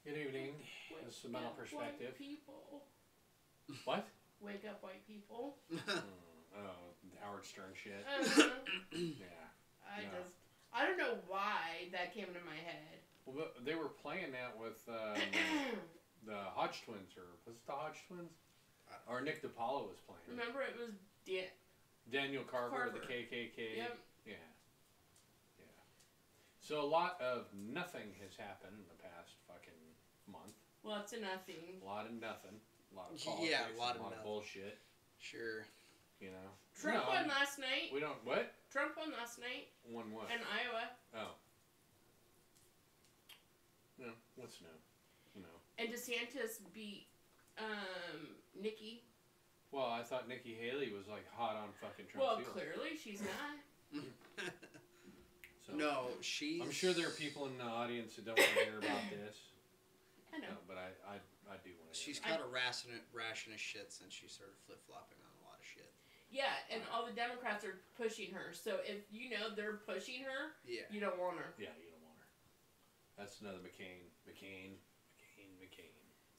Good evening. This is a mental perspective. White people. What? Wake up, white people. Oh, Howard Stern shit. Yeah. I don't know why that came into my head. Well, they were playing that with the Hodge twins, or was it the Hodge twins? Or Nick DiPaolo was playing. Remember, it was Daniel Carver, the KKK. Yep. Yeah. So a lot of nothing has happened in the past fucking month. Lots of nothing. A lot of nothing. A lot of politics. Yeah, a lot of bullshit. Sure. You know. Trump won last night. We don't what? Trump won last night. Won what? In Iowa. Oh. No, what's new? You know. And DeSantis beat Nikki. Well, I thought Nikki Haley was like hot on fucking Trump. Well, clearly she's not. So, no, she's... I'm sure there are people in the audience who don't want to hear about this. I know. But I do want to. She's kind of ration of shit since she started flip-flopping on a lot of shit. Yeah, and all the Democrats are pushing her. So if you know they're pushing her, you don't want her. Yeah, you don't want her. That's another McCain.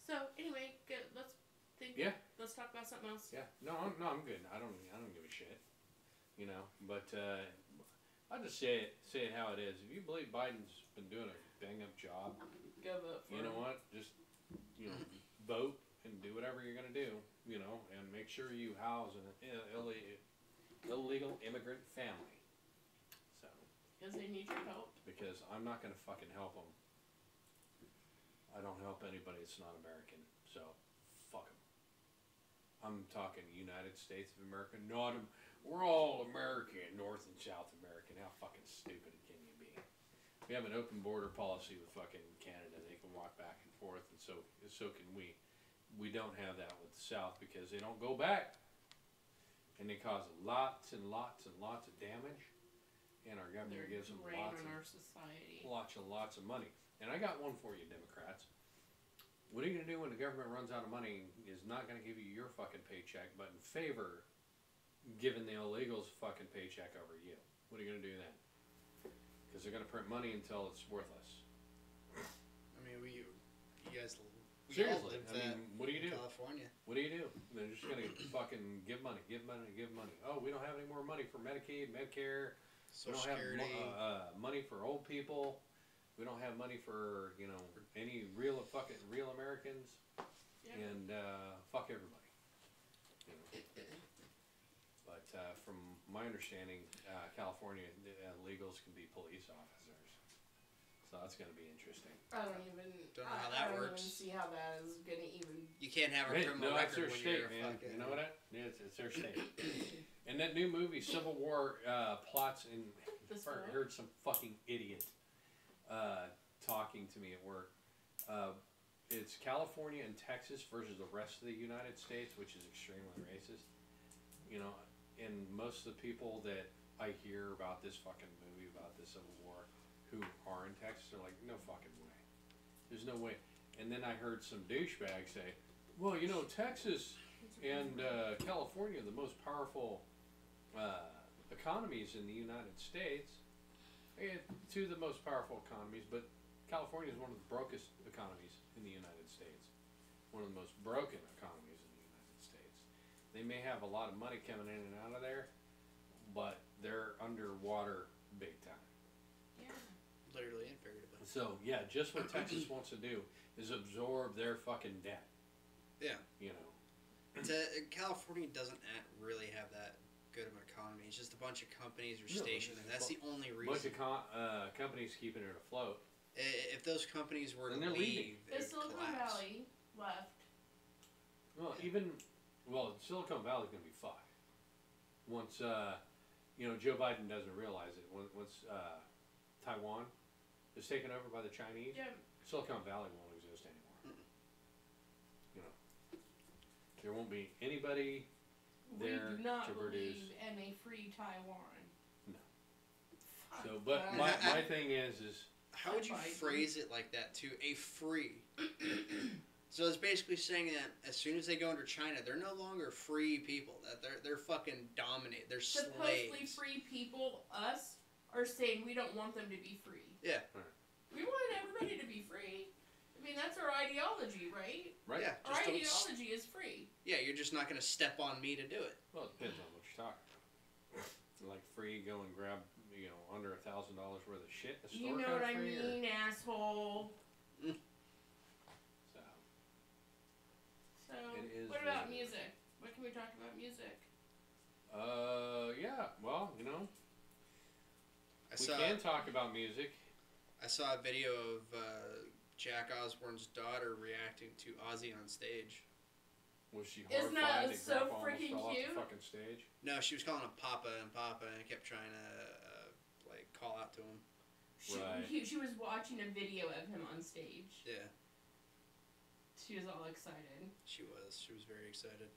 So anyway, good. Let's think. Yeah. Let's talk about something else. Yeah. No, I'm good. I don't give a shit. You know, but I'll just say it how it is. If you believe Biden's been doing a bang up job, go vote for him. You know what? Just vote and do whatever you're gonna do. You know, and make sure you house an illegal immigrant family. So. Because they need your help. Because I'm not gonna fucking help them. I don't help anybody that's not American, so fuck them. I'm talking United States of America, we're all American, North and South American. How fucking stupid can you be? We have an open border policy with fucking Canada. They can walk back and forth, and so can we. We don't have that with the South because they don't go back. And they cause lots and lots and lots of damage. And our government gives them lots of money. And I got one for you, Democrats. What are you going to do when the government runs out of money, is not going to give you your fucking paycheck, but in favor giving the illegals fucking paycheck over you? What are you going to do then? Because they're going to print money until it's worthless. I mean, you guys... Seriously, what do you do? California. What do you do? They're just going to fucking give money. Oh, we don't have any more money for Medicaid, Medicare. Social Security. We don't have money for old people. We don't have money for, any real Americans. Yeah. And fuck everybody. But from my understanding, California illegals can be police officers. So that's going to be interesting. I don't know how that works. I don't even see how that is going to even... You can't have a criminal record when you're man. You know what? It's their state. And that new movie, Civil War, plots in... I heard some fucking idiot talking to me at work. It's California and Texas versus the rest of the United States, which is extremely racist. And most of the people that I hear about this fucking movie, about the Civil War, who are in Texas, are like, no fucking way. There's no way. And then I heard some douchebag say, well, Texas and California are the most powerful economies in the United States. Two of the most powerful economies, but California is one of the brokest economies in the United States. One of the most broken economies in the United States. They may have a lot of money coming in and out of there, but they're underwater big time. Yeah. Literally and figuratively. So, yeah, just what Texas wants to do is absorb their fucking debt. Yeah. California doesn't really have that good of an economy. It's just a bunch of companies are stationed there. That's the only reason. A bunch of companies keeping it afloat. If those companies were to leave, the Silicon Valley left. Well, Silicon Valley's going to be fucked. Once, Joe Biden doesn't realize it. Once Taiwan is taken over by the Chinese, Silicon Valley won't exist anymore. There won't be anybody there do not to produce. Believe in a free Taiwan. No. So, but my thing is how would you phrase it like that too? A free. So it's basically saying that as soon as they go under China, they're no longer free people. That they're fucking dominated. They're supposedly slaves. Free people, us, are saying we don't want them to be free. Yeah. We want everybody to be free. I mean, that's our just not going to step on me to do it. Well, it depends on what you're talking about. Like free, go and grab, under $1,000 worth of shit in the store. You know what I mean, asshole. So, it is what about music? What can we talk about music? Yeah, well, we can talk about music. I saw a video of Jack Osbourne's daughter reacting to Ozzy on stage. Was she horrified that so Grandpa freaking almost fell cute? off the fucking stage? No, she was calling him Papa, and kept trying to call out to him. She was watching a video of him on stage. Yeah. She was all excited. She was very excited.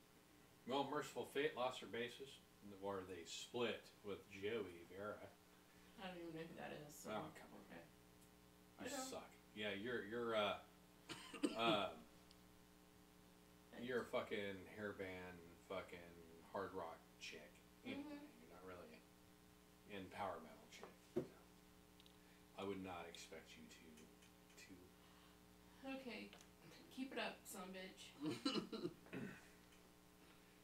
Well, Merciful Fate lost her bassist, or they split with Joey Vera. I don't even know who that is. So. Oh, come on. Okay. You suck. Yeah, you're you're a fucking hairband, fucking hard rock chick. You're not really in power metal chick. So I would not expect you to. Okay, keep it up, son bitch.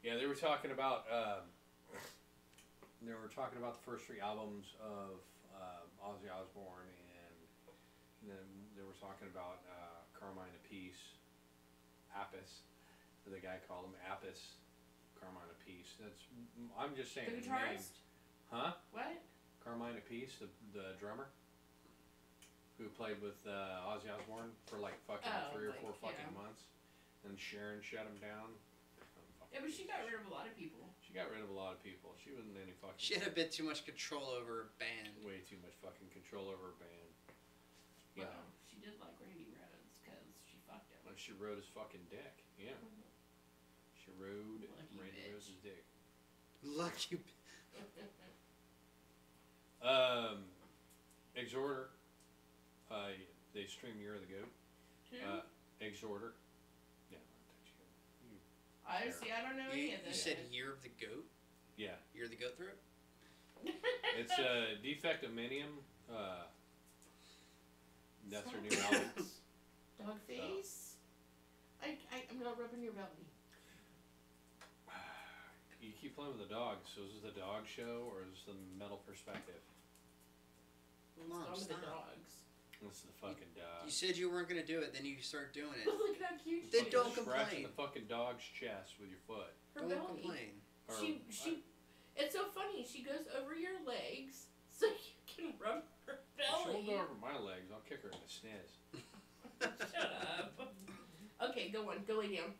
Yeah, they were talking about the first 3 albums of Ozzy Osbourne, and then they were talking about Carmine Appice, Appice. The guy called him Appice, Carmine Appice. I'm just saying. The guitarist? Huh? What? Carmine Appice, the drummer, who played with Ozzy Osbourne for like fucking 3 or 4 fucking months, and Sharon shut him down. Yeah, but she got rid of a lot of people. She got rid of a lot of people. She wasn't any fucking. She had a bit too much control over her band. Way too much fucking control over her band. Well, she did like Randy Rhoads because she fucked him. Well, she rode his fucking dick. Yeah. She rode Randy Rhoads' dick. Lucky. Exhorder. They stream Year of the Goat. Who? Exhorder. Yeah, I don't know any of this. You said Year of the Goat? Yeah. Year of the Goat throat? It's Defectominium. That's her new album. Dogface? I'm not rubbing your belly. You keep playing with the dog, so is this the dog show or is this the metal perspective? Mom, It's stop. the dogs. It's the fucking dog. You said you weren't going to do it, then you start doing it. Look at how cute she Then is. don't Scratching complain. the fucking dog's chest with your foot. Her Don't belly. complain. Or, It's so funny. She goes over your legs so you can rub her belly. She'll go over my legs. I'll kick her in the sniz. Shut up. Okay, go on. Go lay down.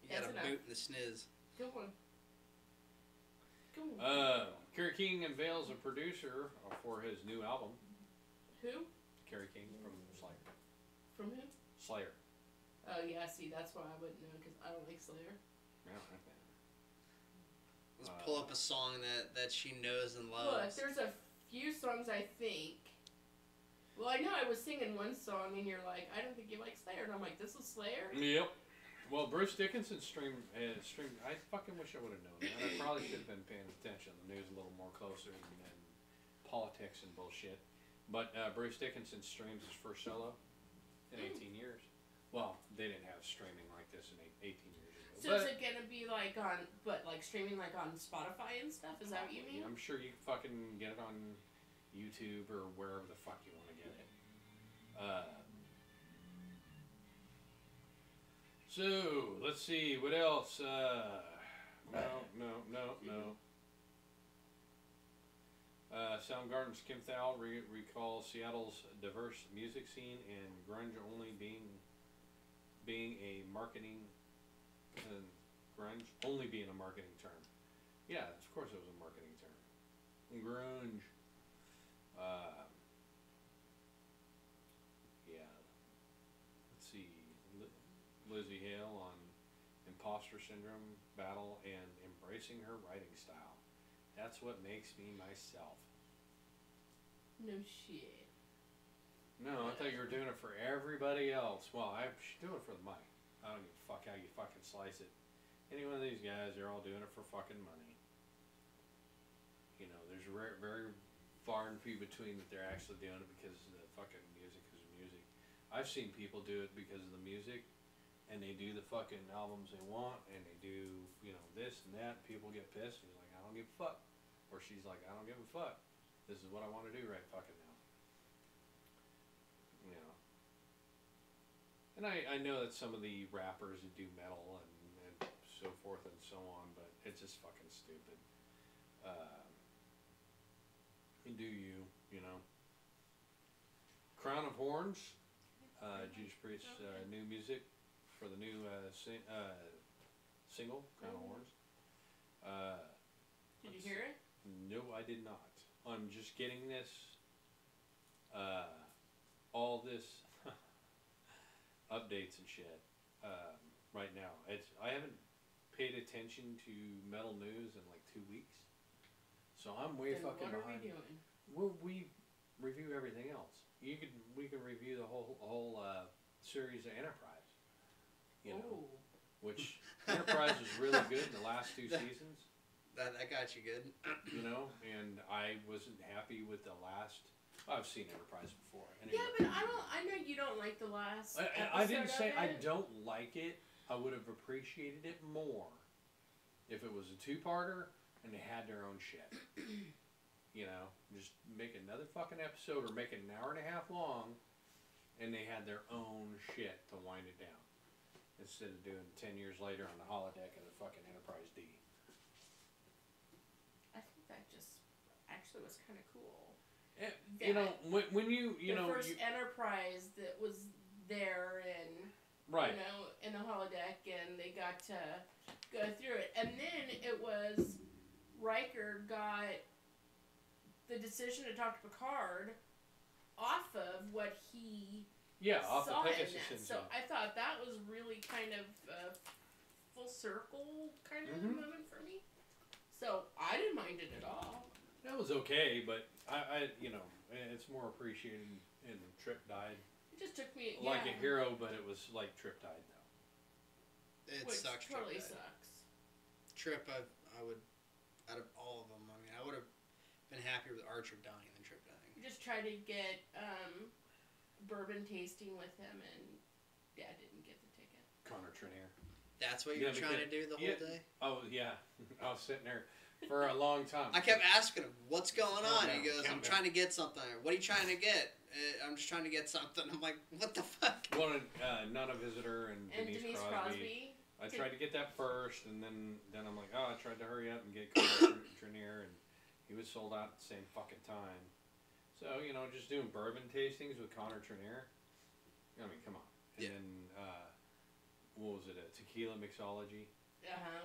You got a That's boot in the sniz. Go on. Go on. Kerry King unveils a producer for his new album. Who? Kerry King from Slayer. From who? Slayer. Oh, yeah, see, that's why I wouldn't know, because I don't like Slayer. Yeah, I think. Let's pull up a song that she knows and Look, loves. there's a few songs I think. Well, I know I was singing one song, and you're like, I don't think you like Slayer. And I'm like, this is Slayer? Yep. Well, Bruce Dickinson streamed. I fucking wish I would have known that. I probably should have been paying attention to the news a little more closer than politics and bullshit. But Bruce Dickinson streams his first solo in 18 years. Well, they didn't have streaming like this in 18 years ago. So is it gonna be like streaming like on Spotify and stuff? Is that what you mean? I'm sure you can fucking get it on YouTube or wherever the fuck you want to get it. So let's see what else. No. Soundgarden's Kim Thal recalls Seattle's diverse music scene and grunge only being a marketing term. Yeah, of course it was a marketing term. Grunge. Yeah. Let's see. Lizzie Hale on imposter syndrome, battle, and embracing her writing style. That's what makes me myself. No shit. No, I thought you were doing it for everybody else. Well, I should do it for the money. I don't give a fuck how you fucking slice it. Any one of these guys, they're all doing it for fucking money. You know, there's very far and few between that they're actually doing it because the fucking music is music. I've seen people do it because of the music, and they do the fucking albums they want, and they do, you know, this and that. People get pissed. He's like, I don't give a fuck. Or she's like, I don't give a fuck. This is what I want to do right fucking now. You know. And I know that some of the rappers that do metal and so forth and so on, but it's just fucking stupid. Do you know. Crown of Horns, Judas Priest's new music for the new single, Crown of Horns. Did you hear it? No, I did not. I'm just getting this, all this updates and shit right now. I haven't paid attention to metal news in like 2 weeks, so I'm way Then fucking what are behind. we doing? Well, we review everything else. We can review the whole series of Enterprise. You know, Oh. which Enterprise was really good in the last 2 seasons. That got you good. You know, and I wasn't happy with the last. I've seen Enterprise before. Yeah, but I know you don't like the last. I didn't say of I it. don't like it. I would have appreciated it more if it was a 2-parter and they had their own shit. You know, just make another fucking episode or make it an hour and a half long, and they had their own shit to wind it down instead of doing 10 years later on the holodeck of the fucking Enterprise D. I think that just actually was kind of cool. You know, when you the know first Enterprise that was there and right. you know in the holodeck, and they got to go through it, and then it was Riker got the decision to talk to Picard off of what he off saw the in Pegasus that. incident. So I thought that was really kind of a full circle kind of moment for me. So I didn't mind it at all. That was okay, but I you know, it's more appreciated in Trip died. It just took me Like a hero, but it was like Trip died though. It which sucks. totally Trip died. sucks. Trip, I would, out of all of them, I mean, I would have been happier with Archer dying than Trip dying. Just try to get bourbon tasting with him, and Dad didn't get the ticket. Connor Trinier. That's what you were trying to do the whole day? Oh yeah, I was sitting there for a long time. I kept asking him, what's going on? Calm He down, goes, calm I'm down. trying to get something. What are you trying to get? I'm just trying to get something. I'm like, what the fuck? Wanted Nana Visitor and Denise Crosby. I tried to get that first, and then I'm like, oh, I tried to hurry up and get Connor Trinier, and he was sold out at the same fucking time. So, you know, just doing bourbon tastings with Connor Trinier. I mean, come on. And Yeah. then, what was it, a tequila mixology?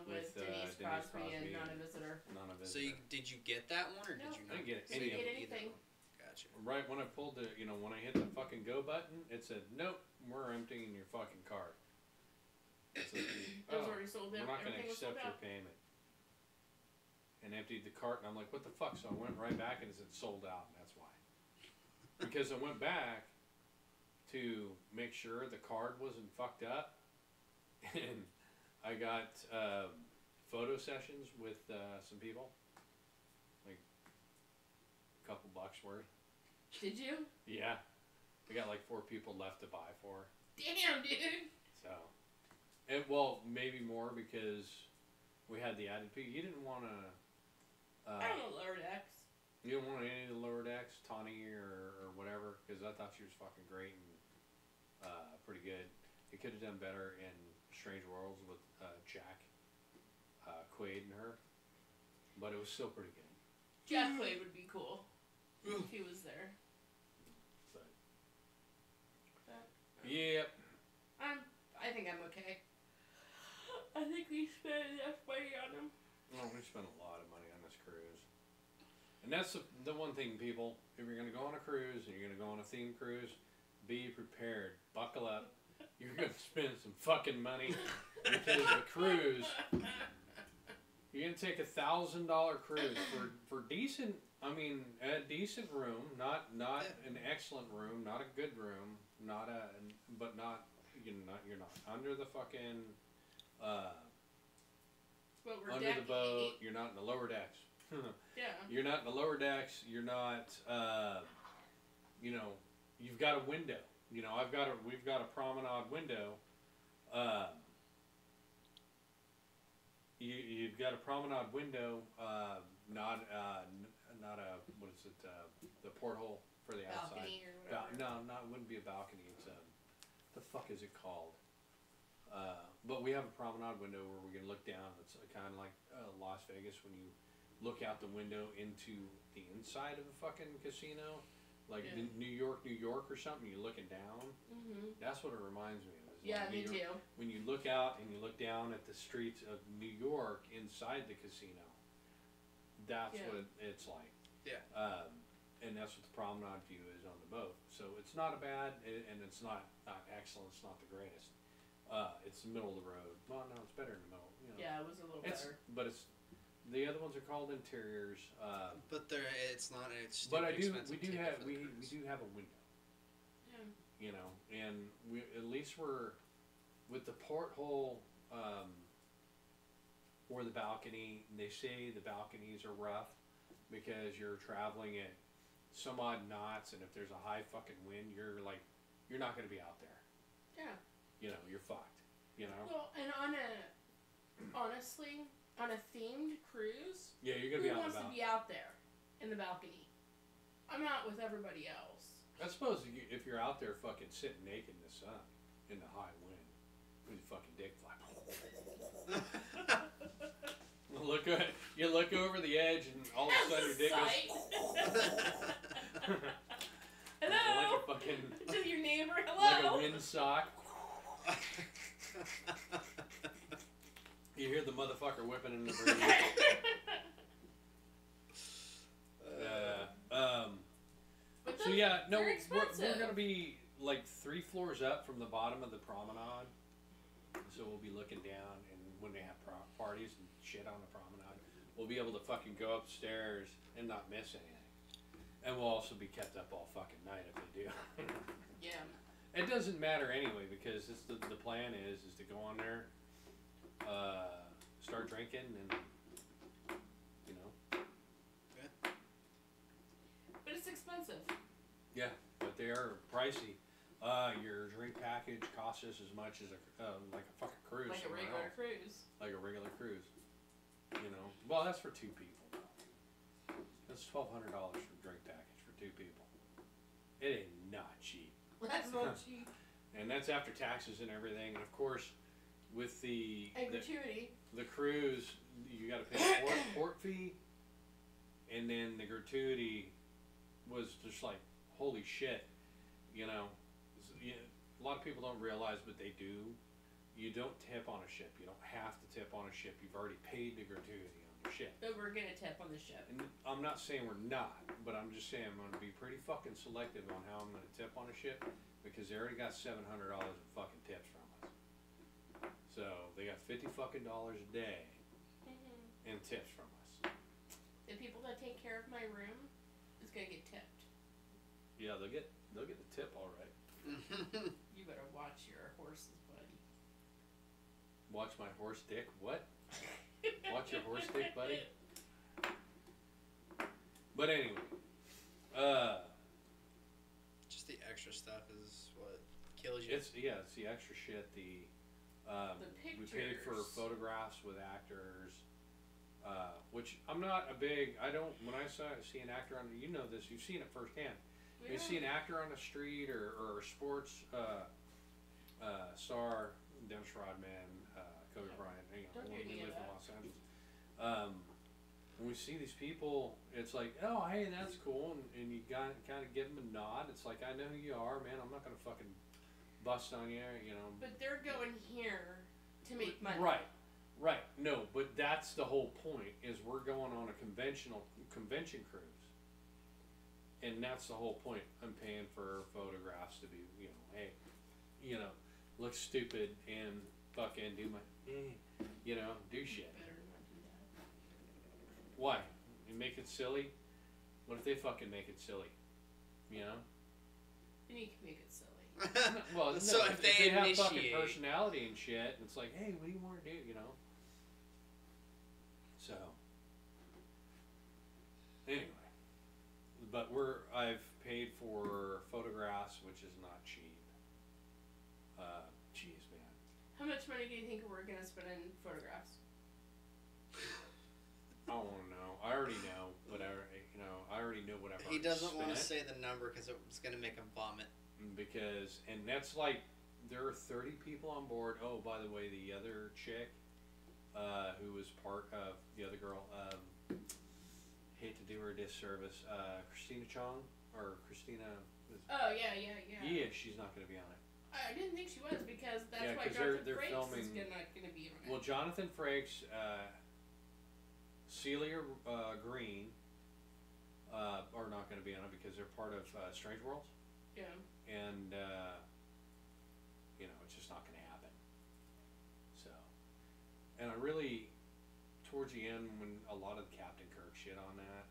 With Denise Crosby and Not a Visitor. Nana So Visitor. did you get that one, or did No. you I not? didn't get Didn't any of get it. anything. Gotcha. Right when I pulled the, you know, when I hit the fucking go button, it said, nope, we're emptying your fucking cart. It's like, It was already sold we're out. not going to Everything was sold accept your out. payment. And emptied the cart, and I'm like, what the fuck? So I went right back, and it said sold out, and that's why. Because I went back to make sure the card wasn't fucked up, and I got photo sessions with some people, like a couple bucks worth. Did you? Yeah, I got like 4 people left to buy for. Damn, dude. So, and well, maybe more because we had the added fee. You didn't want to. I don't know Lower Decks. You didn't want any of the lower decks, Tawny or whatever, because I thought she was fucking great and pretty good. It could have done better in Strange Worlds with Jack Quaid and her, but it was still pretty good. Jack Quaid would be cool if he was there. But But, yep. I think I'm okay. I think we spent enough money on him. Well, we spent a lot of money on this cruise. And that's the one thing, people. If you're going to go on a cruise and you're going to go on a themed cruise, be prepared. Buckle up. You're going to spend some fucking money because the cruise, you're going to take $1,000 cruise for decent, I mean, a decent room, not an excellent room, not a good room, but not, you're not under the fucking, But we're under the boat, you're not in the lower decks. Yeah. You're not in the lower decks. You're not, you know, you've got a window. You know, we've got a promenade window You've got a promenade window, not a what is it? The porthole for the outside. Balcony or whatever. No, it wouldn't be a balcony. It's the fuck is it called? But we have a promenade window where we can look down. It's kind of like Las Vegas when you look out the window into the inside of a fucking casino, like New York or something. You're looking down. Mm-hmm. That's what it reminds me of. Yeah, like me too. When you look out and you look down at the streets of New York inside the casino, that's what it's like. Yeah. And that's what the promenade view is on the boat. So it's not a bad, and it's not excellent. It's not the greatest. It's the middle of the road. Well, no, it's better in the middle. You know. Yeah, it was a little better. But it's the other ones are called interiors. But it's not. It's but we do have a window. Yeah. You know, and we at least we're with the porthole or the balcony. They say the balconies are rough because you're traveling at some odd knots, and if there's a high fucking wind, you're not going to be out there. Yeah. You know, you're fucked. You know. Well, and honestly, on a themed cruise, yeah, you're gonna be who out wants to be out there in the balcony? I'm out with everybody else. I suppose if you're out there fucking sitting naked in the sun, in the high wind, with your fucking dick flapping. You look over the edge, and all of a sudden your dick goes. Hello. Like a fucking. To your neighbor. Hello. Like a windsock. You hear the motherfucker whipping in the breeze. So yeah, no, we're gonna be like 3 floors up from the bottom of the promenade. So we'll be looking down, and when they have parties and shit on the promenade, we'll be able to fucking go upstairs and not miss anything. And we'll also be kept up all fucking night if they do. Yeah. It doesn't matter anyway, because the plan is to go on there, start drinking, and you know. Yeah. But it's expensive. Yeah, but they are pricey. Your drink package costs us as much as like a fucking cruise. Like a regular cruise. Like a regular cruise. You know. Well, that's for 2 people. That's $1,200 for a drink package for 2 people. It ain't not cheap. That's not cheap. And that's after taxes and everything. And of course, with the gratuity. The cruise, you got to pay a port fee, and then the gratuity was just like, holy shit, you know. A lot of people don't realize, but they do. You don't tip on a ship. You don't have to tip on a ship. You've already paid the gratuity on the ship. But we're gonna tip on the ship. And I'm not saying we're not, but I'm just saying I'm going to be pretty fucking selective on how I'm going to tip on a ship, because they already got $700 in fucking tips from us. So they got $50 fucking a day in tips from us. The people that take care of my room is gonna get tipped. Yeah, they'll get the tip all right. You better watch your horses, buddy. Watch my horse dick? What? Watch your horse dick, buddy? But anyway, just the extra stuff is what kills you. It's the extra shit. The pictures. We paid for photographs with actors, which I'm not a big. I don't. When I see an actor on, you know this. You've seen it firsthand. Yeah. You see an actor on the street or a sports star, Dennis Rodman, Kobe Bryant, Don't when do we any of live in that. Los Angeles. When we see these people, it's like, oh, hey, that's cool, and you kind of give them a nod. It's like, I know who you are, man. I'm not gonna fucking bust on you, you know. But they're going here to make money. Right. No, but that's the whole point. Is we're going on a convention cruise. And that's the whole point. I'm paying for photographs to be, you know, hey, you know, look stupid and fucking do my, you know, do shit. Better not do that. Why? You make it silly? What if they fucking make it silly? You know? Then you can make it silly. Well, no, so if they have initiate... fucking personality and shit, and it's like, hey, what do you want to do? You know? So, anyway. But I've paid for photographs, which is not cheap. Jeez, man. How much money do you think we're gonna spend in photographs? I don't want to know. I already know whatever. I already know whatever. He doesn't want to spent. say the number because it's going to make him vomit. And that's like, there are 30 people on board. Oh, by the way, the other chick, who was part of the other girl, hate to do her a disservice, Christina Chong, or Christina. Oh, yeah. Yeah, she's not going to be on it. I didn't think she was because that's Yeah, why 'cause Jonathan they're Frakes filming- is not going to be on it. Well, Jonathan Frakes, Celia Green are not going to be on it because they're part of Strange Worlds. Yeah. And, it's just not going to happen. So, and I really, towards the end, when a lot of Captain Kirk shit on that,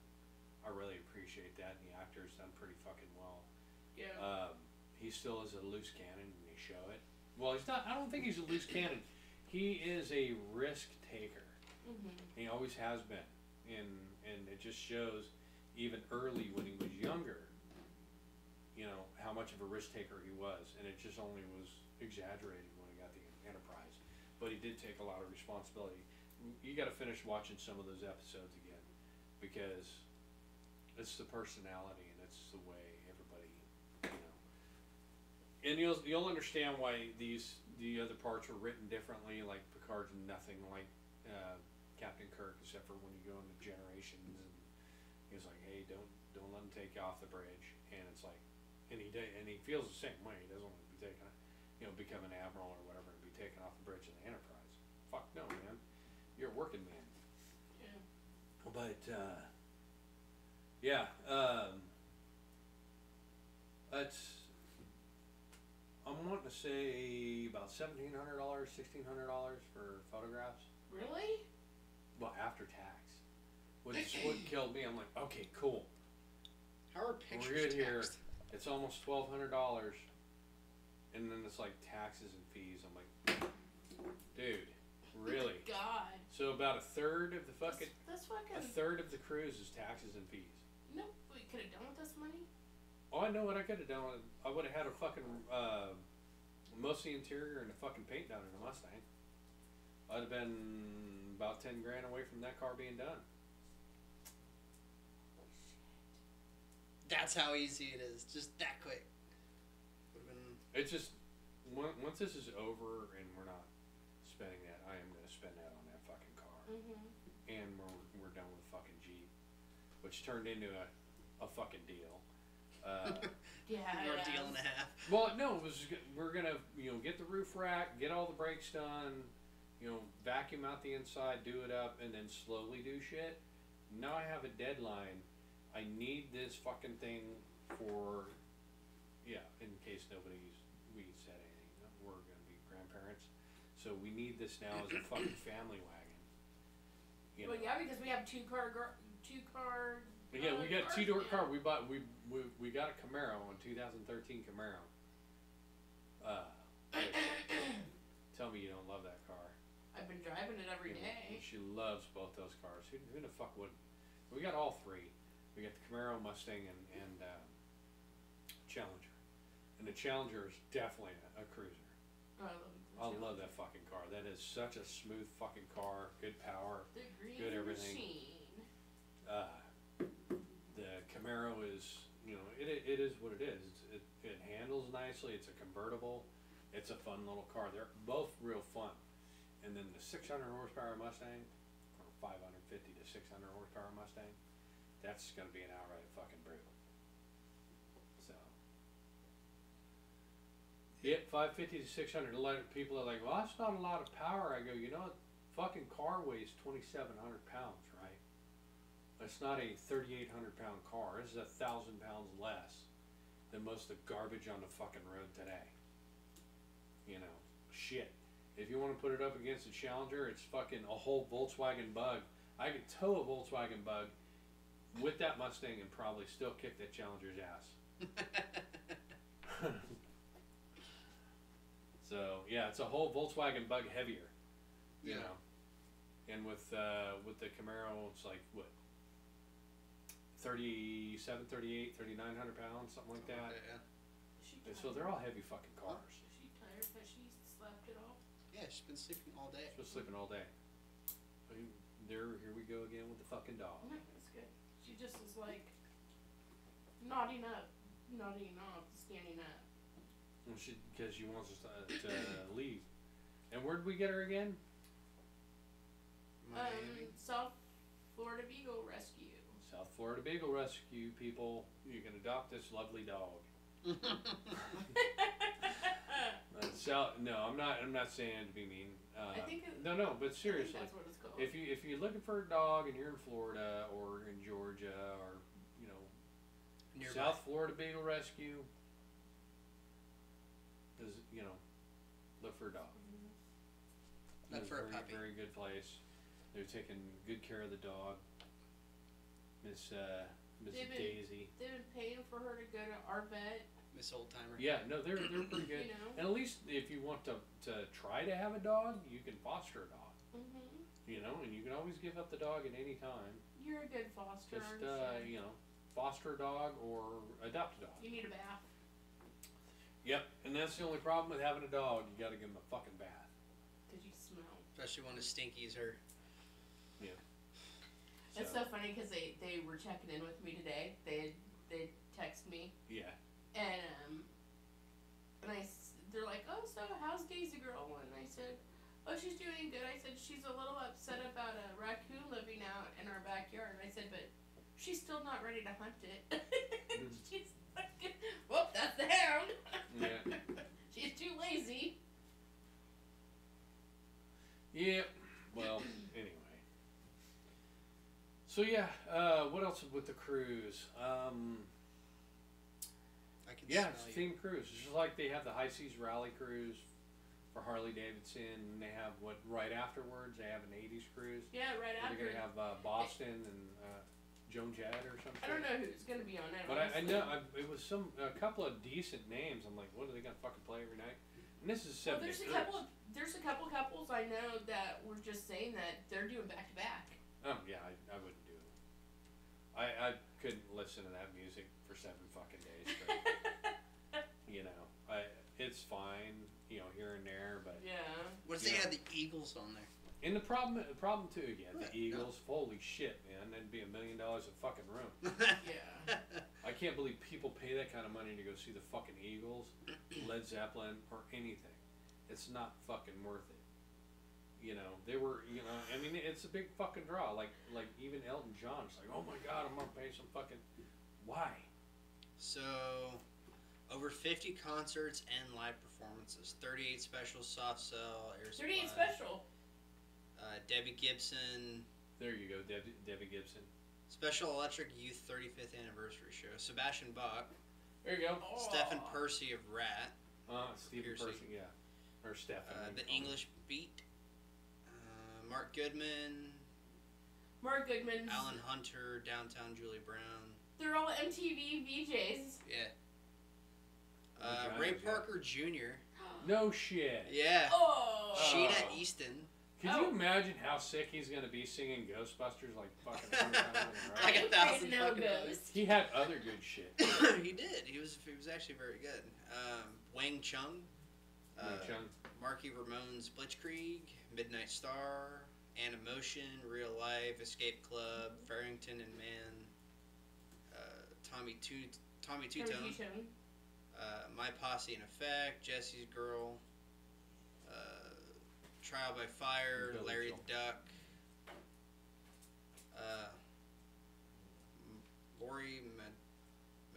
I really appreciate that, and the actor's done pretty fucking well. Yeah. He still is a loose cannon, and they show it. Well, he's not. I don't think he's a loose cannon. He is a risk taker. Mm-hmm. He always has been, and it just shows, even early when he was younger, how much of a risk taker he was, and it just only was exaggerated when he got the Enterprise. But he did take a lot of responsibility. You got to finish watching some of those episodes again, because it's the personality and it's the way everybody, and you'll understand why the other parts were written differently. Like Picard's nothing like Captain Kirk, except for when you go into Generations, and he was like, "Hey, don't let him take you off the bridge," and it's like, and he feels the same way. He doesn't want to be taken, become an admiral or whatever, and be taken off the bridge in the Enterprise. Fuck no, man. You're a working man. Yeah. But yeah, I'm wanting to say about $1,700, $1,600 for photographs. Really? Well, after tax, which is what killed me. I'm like, okay, cool. How are We're pictures good here. taxed? It's almost $1,200, and then it's like taxes and fees. I'm like, dude, really? God. So about a third of the fucking That's fucking. a third of the cruise is taxes and fees. No, we could have done with this money. Oh, I know what I could have done. I would have had a fucking most of the interior and the fucking paint done in a Mustang. I'd have been about 10 grand away from that car being done. That's how easy it is. Just that quick. Would've been... It's just once this is over and we're not spending that, I am going to spend that on that fucking car. Mm-hmm. And we're done with fucking Jeep, which turned into a fucking deal. Yeah. Or a deal and a half. Well, no, it was we're gonna get the roof rack, get all the brakes done, vacuum out the inside, do it up, and then slowly do shit. Now I have a deadline. I need this fucking thing for, in case we said anything. We're gonna be grandparents, so we need this now as a fucking family wagon. Well, yeah, because we have two car. Yeah, we got cars two-door now. car. We got a Camaro, a 2013 Camaro. Tell me you don't love that car. I've been driving it every day. She loves both those cars. Who the fuck would? We got all three. We got the Camaro, Mustang, and Challenger. And the Challenger is definitely a cruiser. I love that fucking car. That is such a smooth fucking car. Good power. The green Good everything. machine. The Camaro is, it is what it is. It handles nicely. It's a convertible. It's a fun little car. They're both real fun. And then the 600 horsepower Mustang, or 550 to 600 horsepower Mustang, that's going to be an outright fucking brute. So, yeah, 550 to 600. A lot of people are like, well, that's not a lot of power. I go, fucking car weighs 2,700 pounds, right? It's not a 3,800 pound car. This is 1,000 pounds less than most of the garbage on the fucking road today. Shit. If you want to put it up against a Challenger, it's fucking a whole Volkswagen Bug. I could tow a Volkswagen Bug with that Mustang and probably still kick that Challenger's ass. So yeah, it's a whole Volkswagen Bug heavier. You know. And with the Camaro, it's like what? 37, 38, 3,900 pounds, something like that. Yeah. And so they're all heavy fucking cars. Is she tired that she slapped it off? Yeah, she's been sleeping all day. She's been sleeping all day. Here we go again with the fucking dog. That's good. She just is like nodding off, standing up. Well, because she wants us to leave. And where'd we get her again? Miami. South Florida Beagle Rescue. South Florida Beagle Rescue, people. You can adopt this lovely dog. No, I'm not saying to be mean. I think No, but seriously, that's what it's called. if you're looking for a dog and you're in Florida or in Georgia or Nearby. South Florida Beagle Rescue is look for a dog. Look It's for a very, puppy. very good place. They're taking good care of the dog. Miss Daisy. They've been paying for her to go to our vet. Miss Old Timer. Yeah, no, they're pretty good. You know. And at least if you want to try to have a dog, you can foster a dog. Mhm. And you can always give up the dog at any time. You're a good foster. Just aren't you? foster a dog or adopt a dog. You need a bath. Yep, and that's the only problem with having a dog. You got to give him a fucking bath. Cause you smell. Especially when as stinky as her. It's so funny because they were checking in with me today. They text me Yeah. and they're like, oh, so how's Daisy girl? And I said, oh, she's doing good. I said she's a little upset about a raccoon living out in our backyard. I said, but she's still not ready to hunt it. She's like, whoop, that's the hound. Yeah. She's too lazy. Yep. Well, anyway. So yeah, what else with the cruise? I can Yeah, smell it's a you. theme cruise. It's just like they have the High Seas Rally cruise for Harley Davidson, and they have right afterwards. They have an '80s cruise. Yeah, right They're after. gonna have Boston and Joan Jett or something. I don't know who's gonna be on it. But I honestly. know it was a couple of decent names. I'm like, what are they gonna fucking play every night? And this is Well, 70. there's a couple couples I know that were just saying that they're doing back to back. Oh yeah, I wouldn't do it. I couldn't listen to that music for 7 fucking days straight. It's fine, here and there, but Yeah. What if they had the Eagles on there? and the problem too, yeah, the What? Eagles, holy shit, man, that'd be $1 million a fucking room. Yeah. I can't believe people pay that kind of money to go see the fucking Eagles, Led Zeppelin, or anything. It's not fucking worth it. They were, I mean, it's a big fucking draw. Like even Elton John, it's like, oh my god, I'm gonna pay some fucking. Why? So, over 50 concerts and live performances, 38 special soft sell, air 38 supply. special. Debbie Gibson, There you go, Debbie Gibson. Special Electric Youth 35th Anniversary Show, Sebastian Bach, There you go. Oh. Stephen Percy of Rat, Stephen Piercy. Percy, yeah, or Stephen. The English Beat, Mark Goodman, Mark Goodman. Alan Hunter, Downtown Julie Brown. They're all MTV VJs. Yeah. Vaginas, Ray yeah. Parker Jr. No shit. Yeah. Oh. Sheena Oh. Easton. Could you imagine how sick he's gonna be singing Ghostbusters like fucking 100 times in a row? Like I'm 1,000 afraid no fucking ghost. He had other good shit. He did. He was actually very good. Wang Chung. Chung. Marky Ramone's Blitzkrieg, Midnight Star, Animotion, Real Life, Escape Club, Farrington and Man, Tommy Tommy Two-Tone, Two-Tone. My Posse in Effect, Jesse's Girl, Trial by Fire, Billy Larry Joel. the Duck, Lori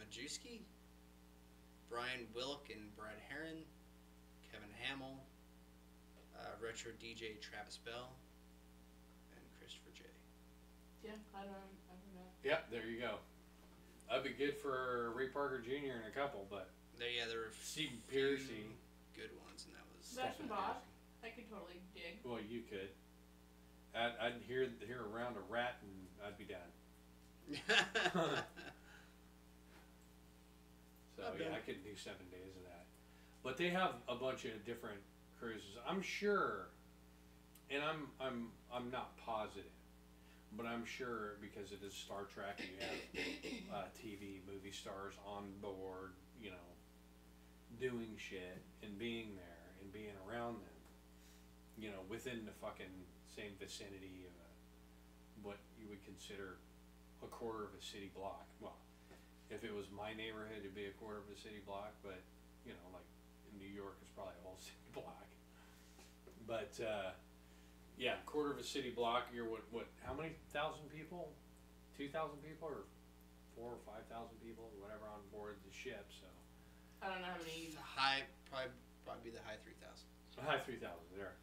Majewski, Brian Wilk and Brad Herron, Kevin Hamill, retro DJ Travis Bell, and Christopher J. Yeah, I don't know. Yeah, there you go. I'd be good for Ray Parker Jr. and a couple, but There were Stephen few Piercy. good ones, and that was Sebastian Stephen Bach. I could totally dig. Well, you could. I'd hear around a rat and I'd be done. So Okay. yeah, I could do 7 days of that. But they have a bunch of different cruises. I'm sure, and I'm not positive, but I'm sure because it is Star Trek and you have TV movie stars on board, doing shit and being there and being around them. you know, within the fucking same vicinity of what you would consider a quarter of a city block. Well, if it was my neighborhood, it'd be a quarter of a city block, but, you know, like in New York, it's probably a whole city block. But, yeah, quarter of a city block, you're what, how many thousand people? 2,000 people or 4,000 or 5,000 people or whatever on board the ship, so. I don't know how many. The high, probably be the high 3,000. High 3,000 there.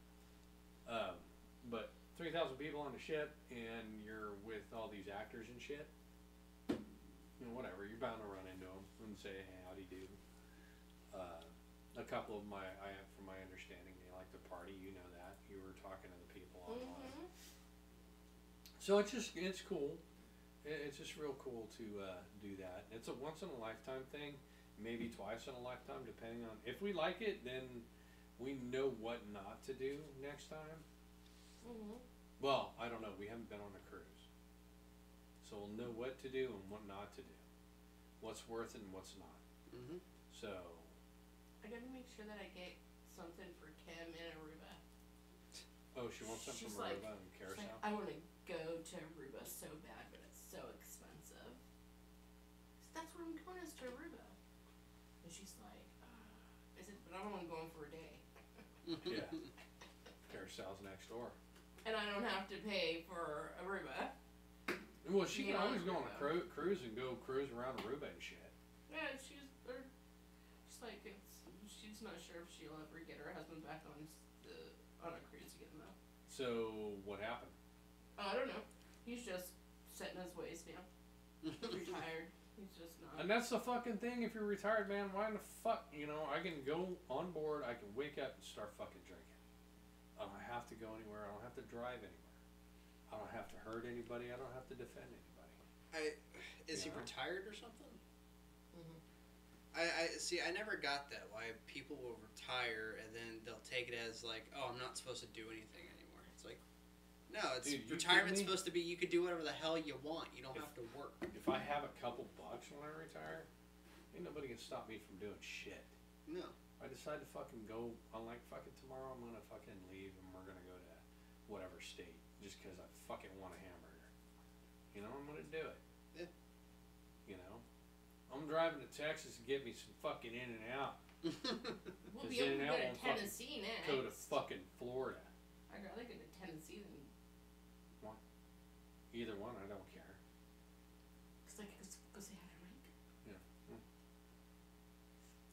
But 3,000 people on the ship, and you're with all these actors and shit. You know, whatever. You're bound to run into them and say, "Hey, howdy do." A couple of from my understanding, they like to party. You know that. You were talking to the people online. So it's cool. It's just real cool to do that. It's a once in a lifetime thing, maybe twice in a lifetime, depending on if we like it. Then we know what not to do next time. Well, I don't know. We haven't been on a cruise, so we'll know what to do and what not to do, what's worth it and what's not. So I gotta make sure that I get something for Kim in Aruba. oh, she wants something She's from like- Aruba and She's Carousel. like, I want to go to Aruba so bad, but it's so expensive. So that's where I'm going, is to Aruba. And she's like, I said, but I don't want to go in for a day. Yeah, Carousel's next door. And I don't have to pay for Aruba. Well, she can Yeah, always go on a Aruba. cruise and go cruise around Aruba and shit. Yeah, she's like, she's not sure if she'll ever get her husband back on a cruise again though. So what happened? I don't know. He's just set in his ways now. Retired. He's just not. And that's the fucking thing. If you're retired, man, why in the fuck? You know, I can go on board. I can wake up and start fucking drinking. I don't have to go anywhere. I don't have to drive anywhere. I don't have to hurt anybody. I don't have to defend anybody. Is he Yeah. retired or something? Mhm. I see. I never got that. Why people will retire and then they'll take it as like, oh, I'm not supposed to do anything anymore. It's like, no, it's Dude, you retirement's kidding me? supposed to be you could do whatever the hell you want. You don't have to work. If I have a couple bucks when I retire, ain't nobody can stop me from doing shit. No. I decide to fucking go, I'm like, fucking tomorrow I'm gonna fucking leave and we're gonna go to whatever state just because I fucking want a hamburger. You know, I'm gonna do it. Yeah. You know? I'm driving to Texas to get me some fucking In and Out. We'll Cause be able to In-N-Out go to won't fucking Tennessee next. Go to fucking Florida. I'd rather go to Tennessee than. Either one, I don't care. Cause I could go say hi to Mike.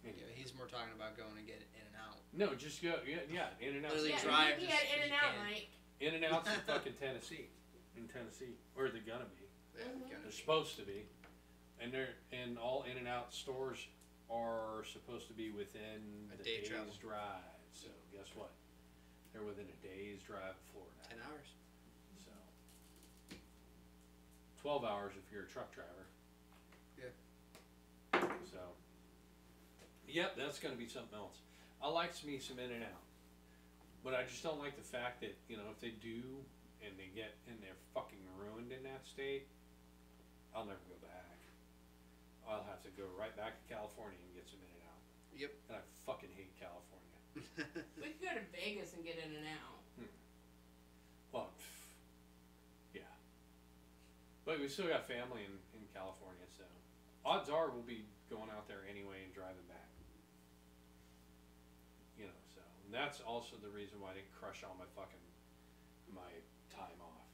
Yeah, he's more talking about going and get In and Out. No, just go, yeah, In and Out. Literally Yeah, drive he just had In and you Out, can. Mike. In and Out's in fucking Tennessee. In Tennessee. Or they're gonna be. Yeah, Mhm. gonna They're be. supposed to be. And all In and Out stores are supposed to be within A the day day's travel. drive. So guess what? They're within a day's drive of Florida. 10 hours. So 12 hours if you're a truck driver. Yeah. So yep, that's gonna be something else. I like me some In and Out. But I just don't like the fact that, you know, if they do and they get and they're fucking ruined in that state, I'll never go back. I'll have to go right back to California and get some In and Out. Yep. And I fucking hate California. We could go to Vegas and get In and Out. Well, yeah. But we still got family in California, so odds are we'll be going out there anyway and driving back. You know, so and that's also the reason why I didn't crush all my time off.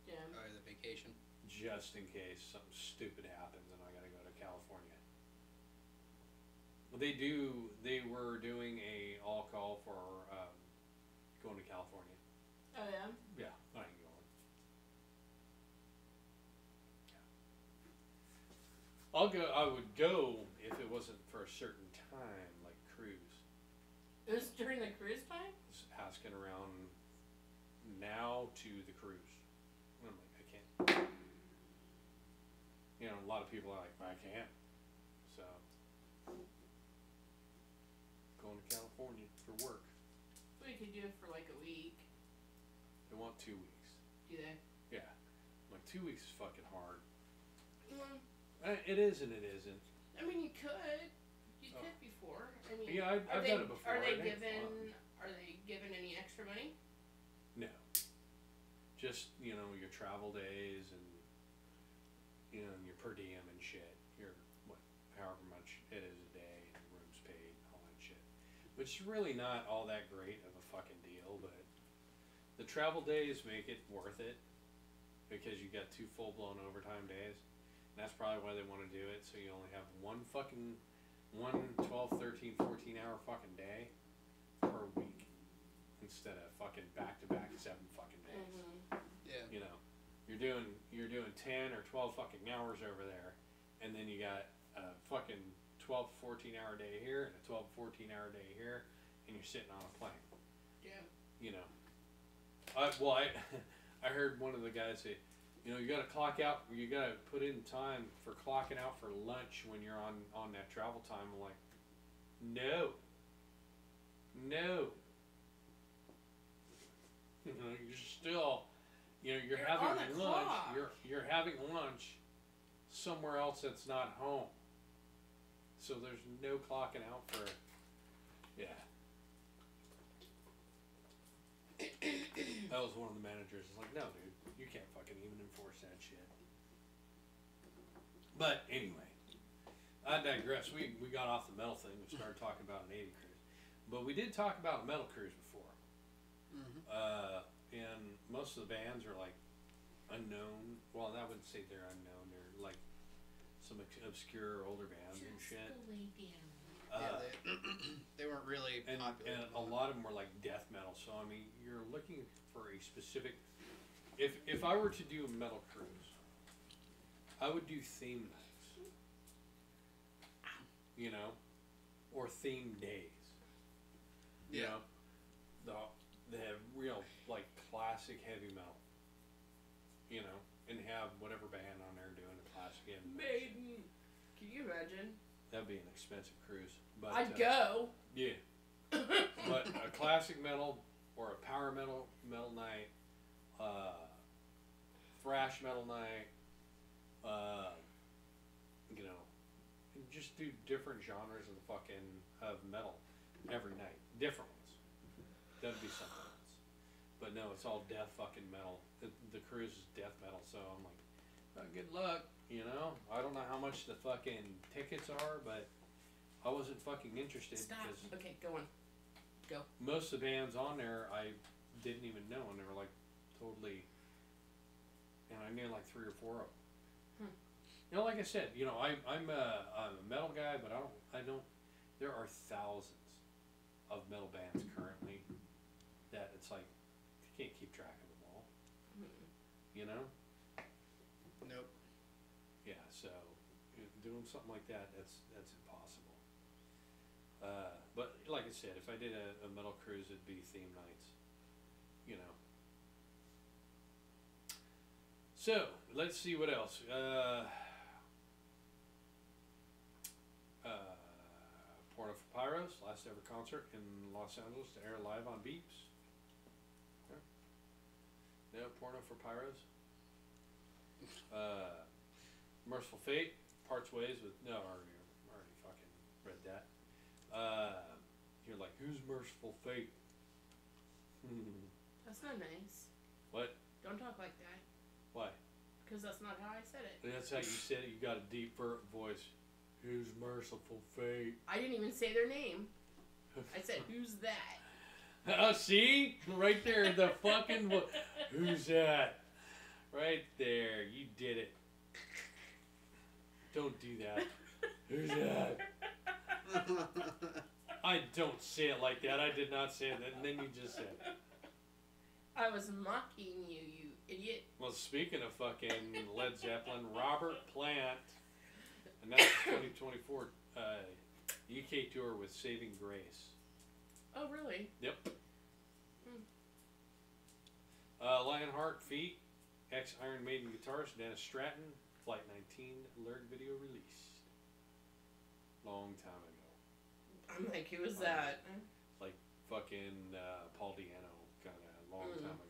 Yeah. Or the vacation. Just in case something stupid happens and I gotta go to California. They were doing a all call for going to California. Oh yeah. Yeah, I ain't going. I would go if it wasn't for a certain time, like cruise. It was during the cruise time. Just asking around now to the cruise. And I'm like, I can't. You know, a lot of people are like, I can't. So, going to California for work. We could do it for like a week. They want 2 weeks. Do they? Yeah. I'm like, 2 weeks is fucking hard. Mm, It is and it isn't. I mean, you could. You could before. I mean, Yeah, I've done it before. Are they I think it's given? fun. Are they given any extra money? just, you know, your travel days and, you know, your per diem and shit. Your, however much it is a day, and rooms paid, and all that shit. Which is really not all that great of a fucking deal, but the travel days make it worth it because you got 2 full-blown overtime days. And that's probably why they want to do it, so you only have one 12, 13, 14 hour fucking day per week instead of fucking back-to-back 7 fucking days. Yeah. You know, you're doing 10 or 12 fucking hours over there, and then you got a fucking 12, 14 hour day here and a 12, 14 hour day here, and you're sitting on a plane. Yeah. You know, I heard one of the guys say, you know, you got to clock out. You got to put in time for clocking out for lunch when you're on that travel time. I'm like, no. You know, you're still, you know, you're having on the lunch. clock. You're having lunch somewhere else that's not home. So there's no clocking out for, yeah. That was one of the managers. It's like, no, dude, you can't fucking even enforce that shit. But anyway, I digress. We got off the metal thing. We started talking about an 80 cruise, but we did talk about a metal cruise before. And most of the bands are like unknown. Well, I wouldn't say they're unknown. They're like some obscure older bands and shit. Yeah, they weren't really popular. And a lot of them were like death metal. So I mean, you're looking for a specific. If I were to do a metal cruise, I would do theme nights. You know, or theme days. You know, they have real like classic heavy metal. You know, and have whatever band on there doing a classic heavy metal. Maiden. Can you imagine? That'd be an expensive cruise. But I'd go. Yeah. But a classic metal or a power metal night, thrash metal night, you know, and just do different genres of the fucking of metal every night, different ones. That'd be something else. But no, it's all death fucking metal. The cruise is death metal, so I'm like, oh, good luck. You know, I don't know how much the fucking tickets are, but I wasn't fucking interested. Stop. Because Okay, go on. Go. most of the bands on there I didn't even know, and they were like totally, and I knew like 3 or 4 of them. You know, like I said, you know, I'm a metal guy, but I don't. There are thousands of metal bands currently that it's like you can't keep track of them all. You know. Nope. Yeah, so doing something like that, that's impossible. But like I said, if I did a metal cruise, it'd be theme nights. You know. So let's see what else. Porno for Pyros, last ever concert in Los Angeles to air live on Beeps. Yeah. No Porno for Pyros. Merciful Fate parts ways with I already fucking read that. You're like, who's Merciful Fate? That's not nice. What? Don't talk like that. Why? Because that's not how I said it. That's how you said it. You got a deep voice. Who's Merciful Fate? I didn't even say their name. I said, who's that? Oh, see? Right there, the fucking who's that? Right there, you did it. Don't do that. Who's that? I don't say it like that. I did not say that, and then you just said it. I was mocking you, you idiot. Well, speaking of fucking Led Zeppelin, Robert Plant announced the 2024 UK tour with Saving Grace. Oh, really? Yep. Lionheart Feet, ex-Iron Maiden guitarist Dennis Stratton, Flight 19 lyric video released. Long time ago. I'm like, who is that? Like fucking Paul Diano, kind of long time ago.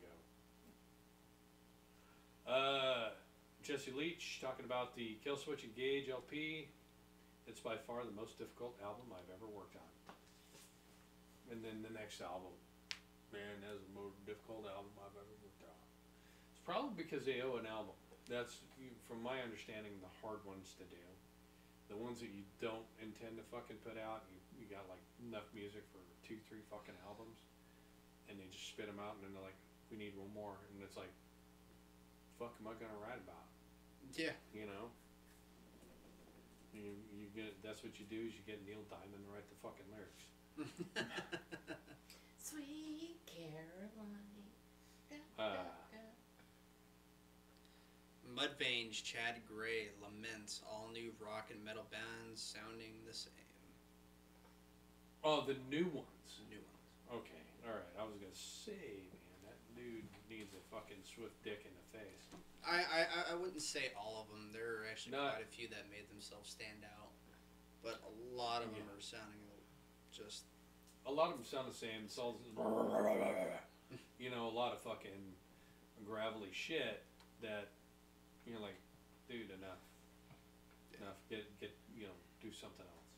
Jesse Leach talking about the Killswitch Engage LP. It's by far the most difficult album I've ever worked on. And then the next album, man, that's the most difficult album I've ever worked on. Probably because they owe an album. That's, from my understanding, the hard ones to do. The ones that you don't intend to fucking put out, you got like enough music for 2, 3 fucking albums, and they just spit them out, and then they're like, we need one more, and it's like, fuck am I gonna write about? Yeah. You know? You get, that's what you do, is you get Neil Diamond to write the fucking lyrics. Sweet Caroline. Mudvayne's Chad Gray laments all new rock and metal bands sounding the same. Oh, the new ones. New ones. Okay, alright, I was gonna say, man, that dude needs a fucking swift dick in the face. I wouldn't say all of them. There are actually No. quite a few that made themselves stand out, but a lot of them are sounding just. A lot of them sound the same. It's all, you know, a lot of fucking gravelly shit that, you know, like, dude, enough. Enough. Get, you know, do something else.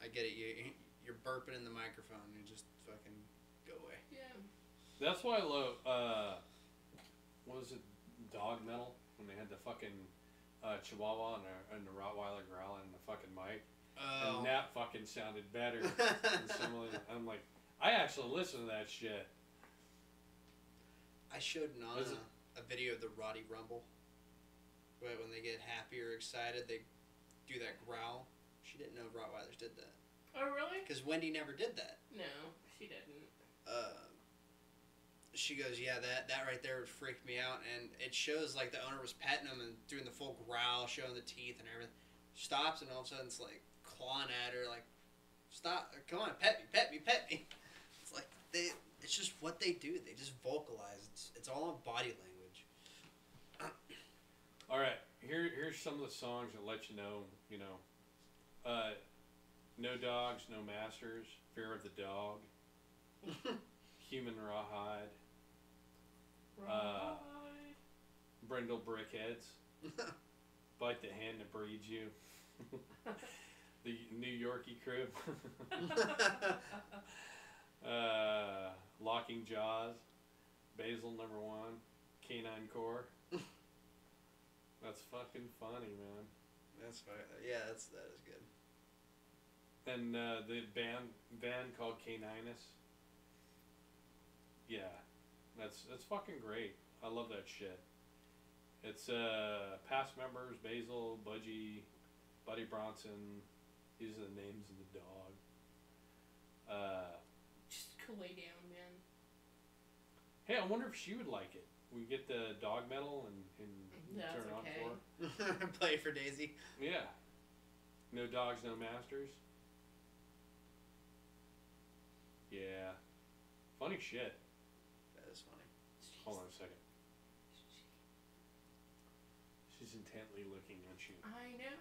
I get it. You're burping in the microphone. You just fucking go away. Yeah. That's why I love, what was it, Dog Metal? When they had the fucking Chihuahua and the Rottweiler growling in the fucking mic. Oh. And that fucking sounded better than some of the, I'm like, I actually listen to that shit. I showed Nana Was it- a video of the Roddy Rumble. But when they get happy or excited, they do that growl. She didn't know Rottweilers did that. Oh, really? Because Wendy never did that. No, she didn't. She goes, yeah, that right there would freak me out. And it shows like the owner was petting him and doing the full growl, showing the teeth and everything. Stops, and all of a sudden it's like clawing at her, like, stop, come on, pet me. It's like, it's just what they do. They just vocalize. It's all on body language. All right, here's some of the songs that let you know, No Dogs, No Masters, Fear of the Dog, Human Rawhide, Brindle Brickheads, Bite the Hand That Breeds You, the New Yorkie Crew, Locking Jaws, Basil #1, Canine Core. That's fucking funny, man. That's fine. Yeah, that is good. And the band called Caninus. Yeah, that's fucking great. I love that shit. It's past members: Basil, Budgie, Buddy Bronson. These are the names of the dog. Just go lay down, man. Hey, I wonder if she would like it. We get the dog metal and That's turn it on okay. for her. Play for Daisy. Yeah. No Dogs, No Masters. Yeah. Funny shit. That is funny. Hold on a second. She's intently looking at you. I know.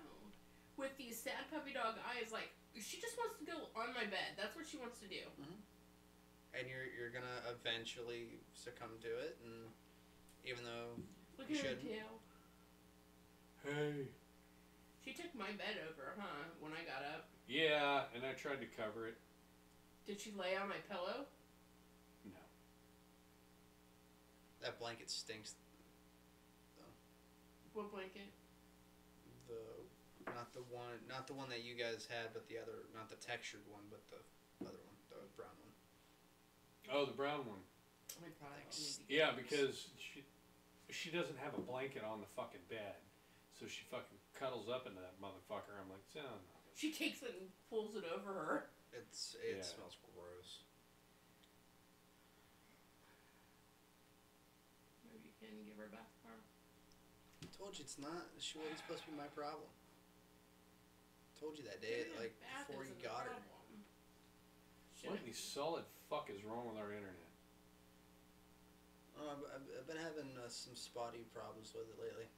With these sad puppy dog eyes, like, she just wants to go on my bed. That's what she wants to do. And you're gonna eventually succumb to it, and even though Look you at her shouldn't. tail. Hey. She took my bed over, huh, when I got up. Yeah, and I tried to cover it. Did she lay on my pillow? No. That blanket stinks. What blanket? Not the one that you guys had, but the other, not the textured one, but the other one, the brown one. Oh, the brown one. I probably Thanks. need to Yeah, because she doesn't have a blanket on the fucking bed. So she fucking cuddles up into that motherfucker. I'm like, no. She takes it and pulls it over her. It Yeah. smells gross. Maybe you can give her a bath tomorrow. I told you it's not. She wasn't supposed to be my problem. Told you that day, Giving a like bath before you isn't the got her. problem. What in the solid fuck is wrong with our internet? I've been having some spotty problems with it lately.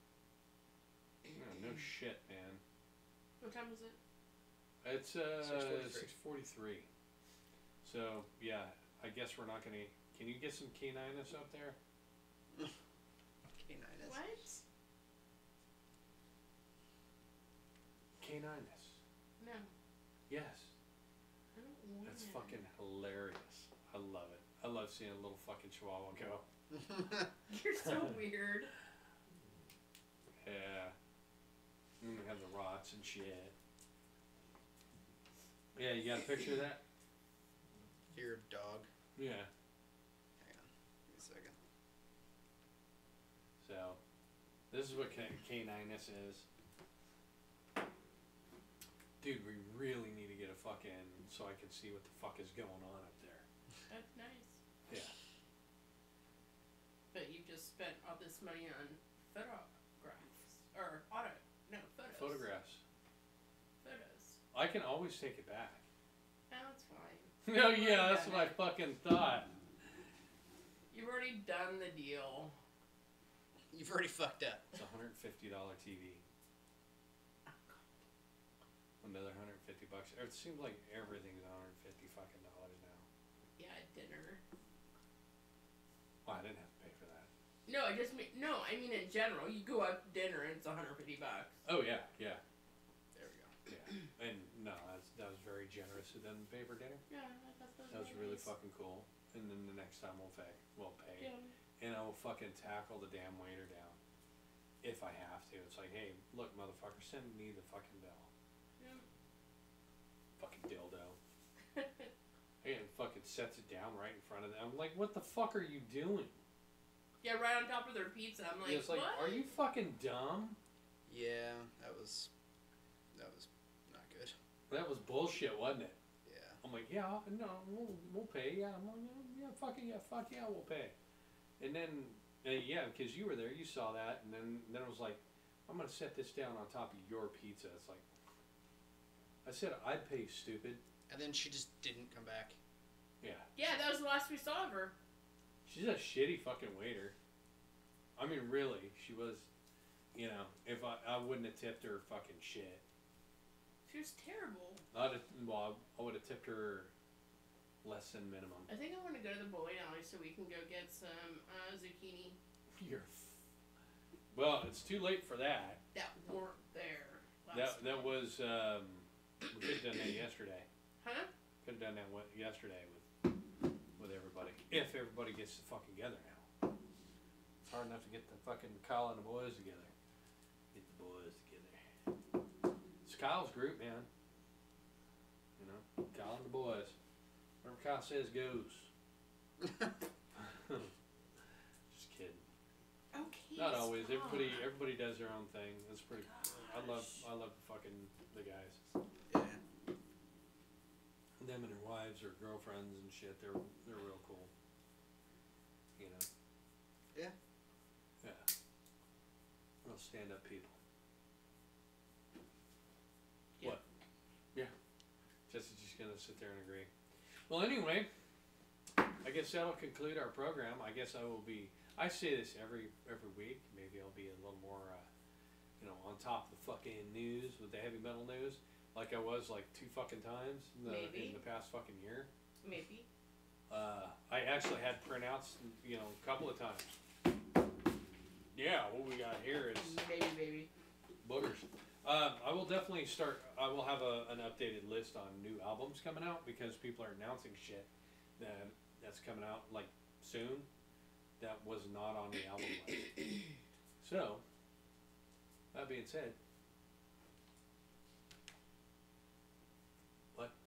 No shit, man. What time is it? It's 6:43. 6:43. So yeah, I guess we're not gonna. Can you get some Caninus up there? Caninus. What? Caninus. No. Yes. I don't want That's it. fucking hilarious. I love it. I love seeing a little fucking chihuahua go. You're so weird. Yeah. And we have the rots and shit. Yeah, you got a picture of that? Your dog. Yeah. Hang on. Give me a second. So, this is what K9S is. Dude, we really need to get a fucking, so I can see what the fuck is going on up there. That's nice. Yeah. But you just spent all this money on photographs. Or photos. Photographs. Photos. I can always take it back. Oh, that's fine. No, yeah, that's what I fucking thought. You've already done the deal. You've already fucked up. It's a $150 TV. Another $150. It seems like everything's $150 fucking dollars now. Yeah, dinner. Well, I didn't have to pay for that. No, I mean in general. You go out to dinner and it's $150. Oh yeah, yeah, There we go. yeah. And no, that was very generous of them to pay for dinner. Yeah, I thought that That was really nice. fucking cool. And then the next time we'll pay. Yeah. And I will fucking tackle the damn waiter down. If I have to. It's like, hey, look, motherfucker, send me the fucking bill. Yeah. Fucking dildo. And fucking sets it down right in front of them. I'm like, what the fuck are you doing? Yeah, right on top of their pizza. I'm like, It's like, what? are you fucking dumb? Yeah, that was not good. That was bullshit, wasn't it? Yeah. I'm like, yeah, no, we'll pay. Yeah, I'm like, yeah, fuck yeah, we'll pay. And then, yeah, because you were there, you saw that, and then it was like, I'm gonna set this down on top of your pizza. It's like, I said I'd pay, stupid. And then she just didn't come back. Yeah. Yeah, that was the last we saw of her. She's a shitty fucking waiter. I mean, really, she was. You know, if I wouldn't have tipped her fucking shit. She was terrible. I would have tipped her less than minimum. I think I want to go to the bowling alley so we can go get some zucchini Well, it's too late for that. that weren't there last That week. was we could have done that yesterday. Huh? Could have done that yesterday with everybody. If everybody gets the fucking together now. It's hard enough to get the fucking Kyle and the boys together. Get the boys together. It's Kyle's group, man. You know, Kyle and the boys. Whatever Kyle says goes. Just kidding. Okay. Not always. stop. Everybody does their own thing. That's pretty. I love the guys. Yeah. Them and their wives or girlfriends and shit. They're real cool. You know. Yeah. Yeah. Real stand up people. Yeah. What? Yeah. Jesse's just gonna sit there and agree. Well, anyway, I guess that'll conclude our program. I guess I say this every week. Maybe I'll be a little more, on top of the fucking news with the heavy metal news, like I was like 2 fucking times in Maybe. the past fucking year. Maybe. I actually had printouts, a couple of times. Yeah, what we got here is Maybe. boogers. I will definitely I will have an updated list on new albums coming out because people are announcing shit that's coming out like soon that was not on the album list. So, that being said,